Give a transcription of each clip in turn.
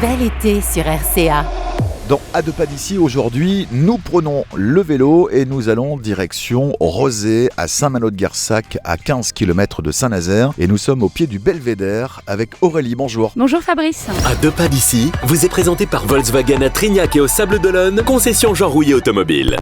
Bel été sur RCA. Dans À deux pas d'ici, aujourd'hui, nous prenons le vélo et nous allons direction Rozay, à Saint-Malo-de-Guersac, à 15 km de Saint-Nazaire. Et nous sommes au pied du Belvédère avec Aurélie. Bonjour. Bonjour Fabrice. À deux pas d'ici, vous est présenté par Volkswagen à Trignac et au Sable d'Olonne, concession Jean Rouillet Automobile.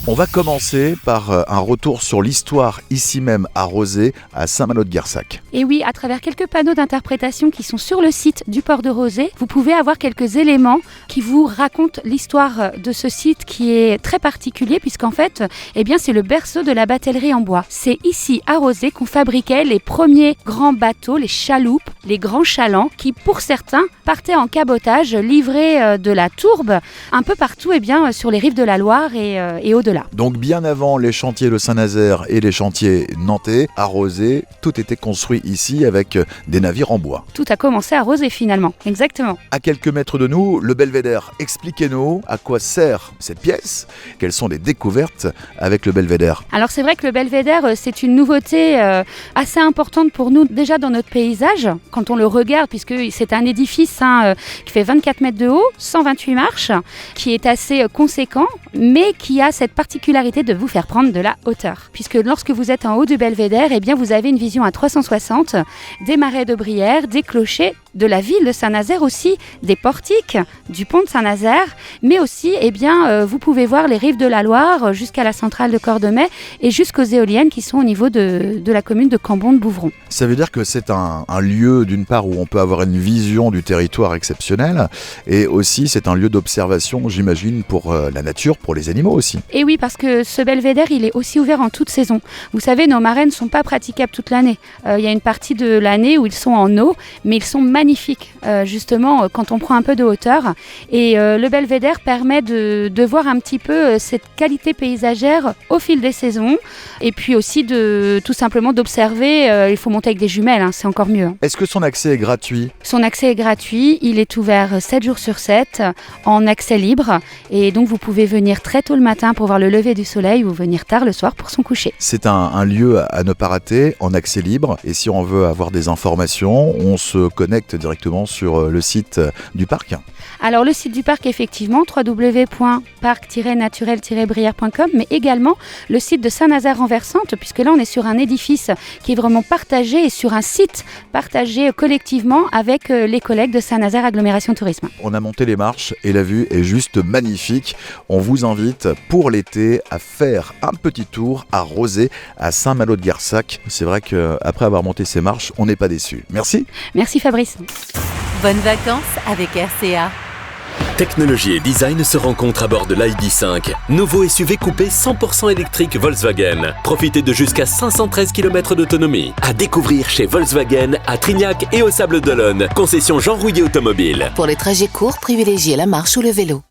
On va commencer par un retour sur l'histoire ici même à Rozay, à Saint-Malo-de-Guersac. Et oui, à travers quelques panneaux d'interprétation qui sont sur le site du port de Rozay, vous pouvez avoir quelques éléments qui vous racontent l'histoire de ce site qui est très particulier puisqu'en fait, c'est le berceau de la batellerie en bois. C'est ici à Rozay qu'on fabriquait les premiers grands bateaux, les chaloupes, les grands chalands qui pour certains partaient en cabotage, livrer de la tourbe un peu partout sur les rives de la Loire et au-delà. Donc bien avant les chantiers de Saint-Nazaire et les chantiers nantais, à Rozay, tout était construit ici avec des navires en bois. Tout a commencé à Rozay finalement, exactement. À quelques mètres de nous, le Belvédère. Expliquez-nous à quoi sert cette pièce, quelles sont les découvertes avec le Belvédère. Alors c'est vrai que le Belvédère, c'est une nouveauté assez importante pour nous déjà dans notre paysage, quand on le regarde, puisque c'est un édifice qui fait 24 mètres de haut, 128 marches, qui est assez conséquent, mais qui a cette particularité de vous faire prendre de la hauteur. Puisque lorsque vous êtes en haut du Belvédère, vous avez une vision à 360 des marais de Brière, des clochers, de la ville de Saint-Nazaire aussi, des portiques, du pont de Saint-Nazaire, mais aussi, vous pouvez voir les rives de la Loire jusqu'à la centrale de Cordemais et jusqu'aux éoliennes qui sont au niveau de la commune de Cambon-de-Bouvron. Ça veut dire que c'est un lieu d'une part où on peut avoir une vision du territoire exceptionnelle et aussi c'est un lieu d'observation, j'imagine, pour la nature, pour les animaux aussi. Et oui, parce que ce Belvédère, il est aussi ouvert en toute saison. Vous savez, nos marais ne sont pas praticables toute l'année. Il y a une partie de l'année où ils sont en eau, mais ils sont magnifiques, justement, quand on prend un peu de hauteur. Et le Belvédère permet de voir un petit peu cette qualité paysagère au fil des saisons. Et puis aussi, tout simplement d'observer. Il faut monter avec des jumelles, c'est encore mieux. Est-ce que son accès est gratuit ? Son accès est gratuit. Il est ouvert 7 jours sur 7, en accès libre. Et donc, vous pouvez venir très tôt le matin pour voir le lever du soleil ou venir tard le soir pour son coucher. C'est un lieu à ne pas rater, en accès libre. Et si on veut avoir des informations, on se connecte directement sur le site du parc. Alors le site du parc, effectivement, www.parc-naturel-brière.com, mais également le site de Saint-Nazaire-Renversante, puisque là on est sur un édifice qui est vraiment partagé et sur un site partagé collectivement avec les collègues de Saint-Nazaire Agglomération Tourisme. On a monté les marches et la vue est juste magnifique. On vous invite pour l'été à faire un petit tour à Rozay, à Saint-Malo-de-Guersac. C'est vrai qu'après avoir monté ces marches, on n'est pas déçus. Merci. Merci Fabrice. Bonnes vacances avec RCA. Technologie et design se rencontrent à bord de l'ID5, nouveau SUV coupé 100% électrique Volkswagen. Profitez de jusqu'à 513 km d'autonomie. À découvrir chez Volkswagen à Trignac et au Sable d'Olonne, concession Jean Rouillet Automobile. Pour les trajets courts, privilégiez la marche ou le vélo.